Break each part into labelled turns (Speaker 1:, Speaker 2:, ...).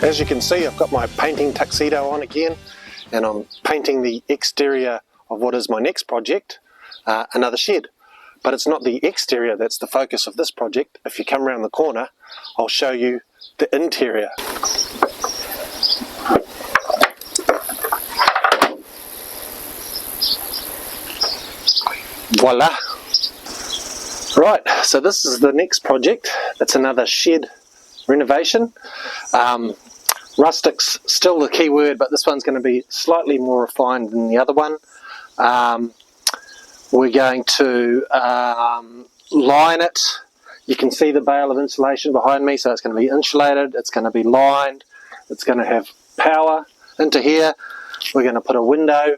Speaker 1: As you can see, I've got my painting tuxedo on again, and I'm painting the exterior of what is my next project, another shed. But it's not the exterior that's the focus of this project. If you come around the corner, I'll show you the interior. Voila! Right, so this is the next project. It's another shed renovation. Rustic's still the key word, but this one's going to be slightly more refined than the other one. We're going to line it. You can see the bale of insulation behind me, so it's going to be insulated, it's going to be lined, it's going to have power into here. We're going to put a window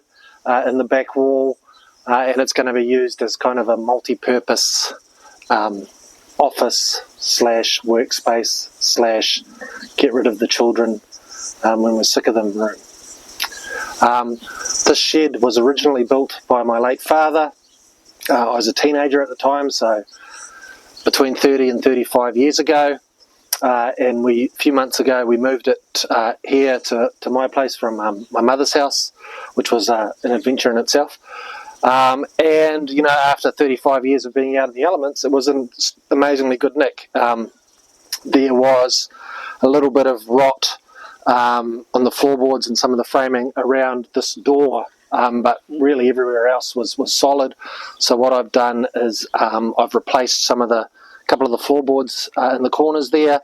Speaker 1: in the back wall, and it's going to be used as kind of a multi-purpose office slash workspace slash get rid of the children when we're sick of them room. This shed was originally built by my late father. I was a teenager at the time, so between 30 and 35 years ago, and a few months ago we moved it here to my place from my mother's house, which was an adventure in itself. And you know, after 35 years of being out of the elements, it was in amazingly good nick. There was a little bit of rot on the floorboards and some of the framing around this door, but really everywhere else was solid. So what I've done is I've replaced couple of the floorboards in the corners there,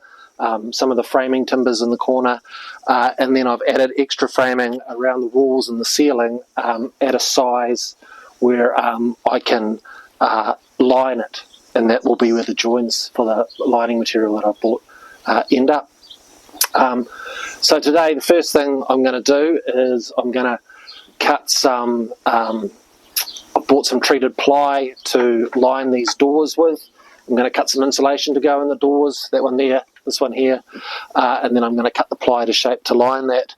Speaker 1: some of the framing timbers in the corner, and then I've added extra framing around the walls and the ceiling at a size where I can line it, and that will be where the joins for the lining material that I've bought end up. So today the first thing I'm going to do is I'm going to cut some, I've bought some treated ply to line these doors with. I'm going to cut some insulation to go in the doors, that one there, this one here, and then I'm going to cut the ply to shape to line that.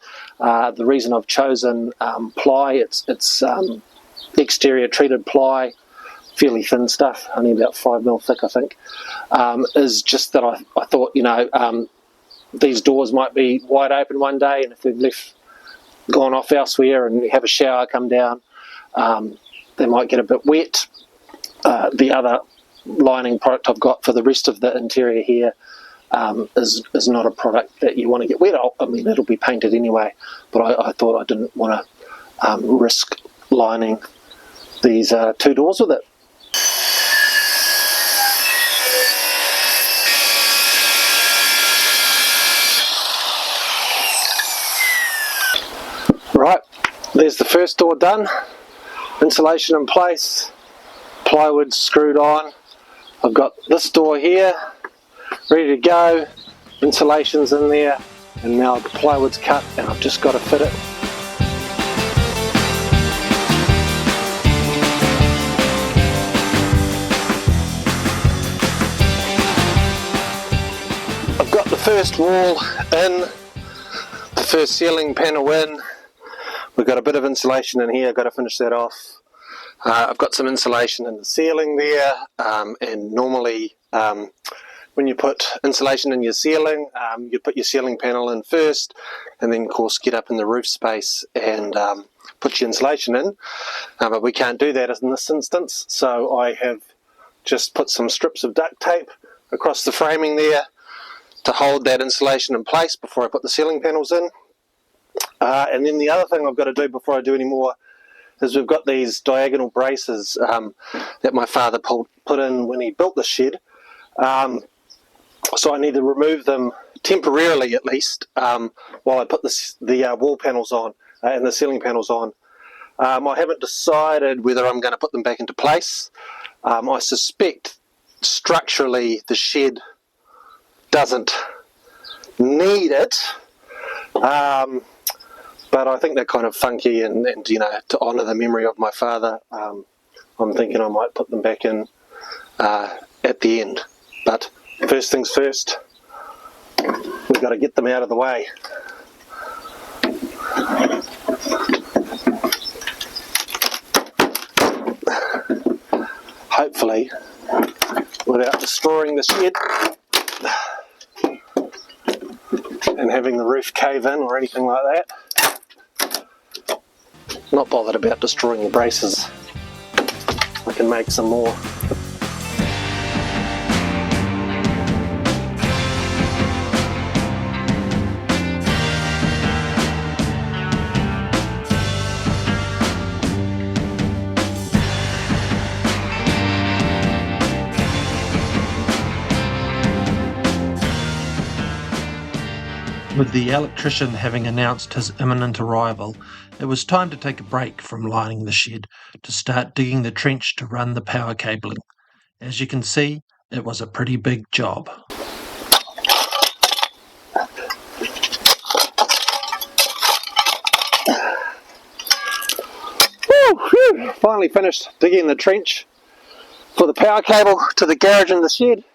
Speaker 1: The reason I've chosen ply, it's exterior treated ply, fairly thin stuff, only about 5mm thick I think, is just that I thought, you know, these doors might be wide open one day, and if we've gone off elsewhere and we have a shower come down, they might get a bit wet. The other lining product I've got for the rest of the interior here is not a product that you want to get wet. I mean, it'll be painted anyway, but I thought I didn't want to risk lining these two doors with it. Right, there's the first door done, insulation in place, plywood screwed on. I've got this door here ready to go, insulation's in there, and now the plywood's cut and I've just got to fit it. I've got the first wall in, the first ceiling panel in. We've got a bit of insulation in here, I've got to finish that off. I've got some insulation in the ceiling there, and normally when you put insulation in your ceiling, you put your ceiling panel in first, and then of course get up in the roof space and put your insulation in, but we can't do that in this instance, so I have just put some strips of duct tape across the framing there to hold that insulation in place before I put the ceiling panels in. And then the other thing I've got to do before I do any more is we've got these diagonal braces that my father put in when he built the shed. So I need to remove them temporarily at least while I put the wall panels on and the ceiling panels on. I haven't decided whether I'm going to put them back into place. I suspect structurally the shed doesn't need it. But I think they're kind of funky, and you know, to honour the memory of my father, I'm thinking I might put them back in at the end. But first things first, we've got to get them out of the way. Hopefully, without destroying the shed. And and having the roof cave in or anything like that. Not bothered about destroying the braces. I can make some more.
Speaker 2: With the electrician having announced his imminent arrival, it was time to take a break from lining the shed to start digging the trench to run the power cabling. As you can see, it was a pretty big job.
Speaker 1: Woo, finally finished digging the trench for the power cable to the garage and the shed.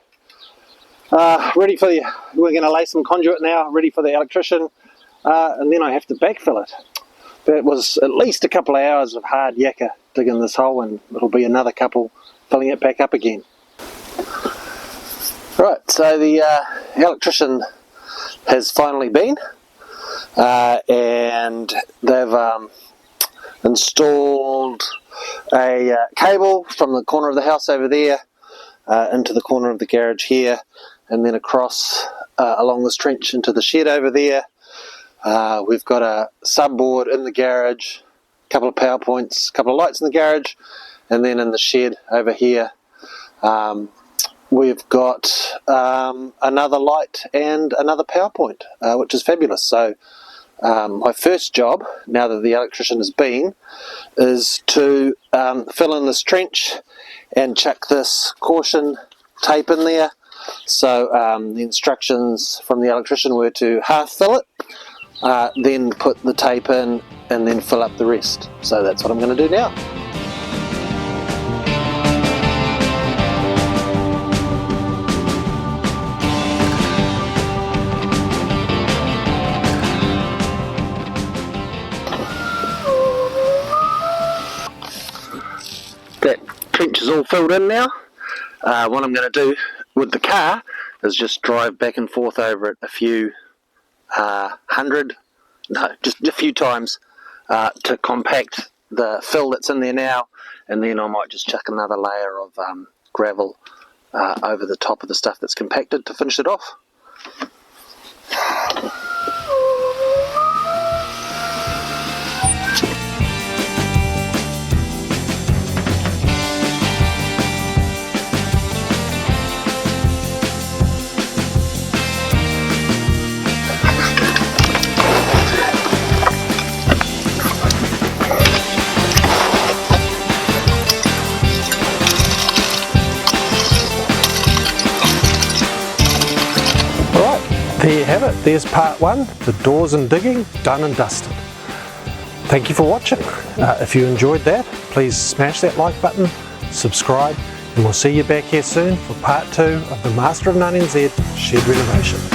Speaker 1: Ready for we're going to lay some conduit now, ready for the electrician, and then I have to backfill it. That was at least a couple of hours of hard yakka digging this hole, and it'll be another couple filling it back up again. Right, so the electrician has finally been, and they've installed a cable from the corner of the house over there into the corner of the garage here, and then across along this trench into the shed over there. We've got a subboard in the garage, a couple of power points, a couple of lights in the garage, and then in the shed over here we've got another light and another power point, which is fabulous. So my first job, now that the electrician has been, is to fill in this trench and chuck this caution tape in there. So the instructions from the electrician were to half fill it, then put the tape in, and then fill up the rest. So that's what I'm going to do now. That trench is all filled in now. What I'm going to do with the car is just drive back and forth over it a few just a few times to compact the fill that's in there now, and then I might just chuck another layer of gravel over the top of the stuff that's compacted to finish it off. There you have it, there's part one, the doors and digging, done and dusted. Thank you for watching. If you enjoyed that, please smash that like button, subscribe, and we'll see you back here soon for part two of the Master of None NZ shed renovation.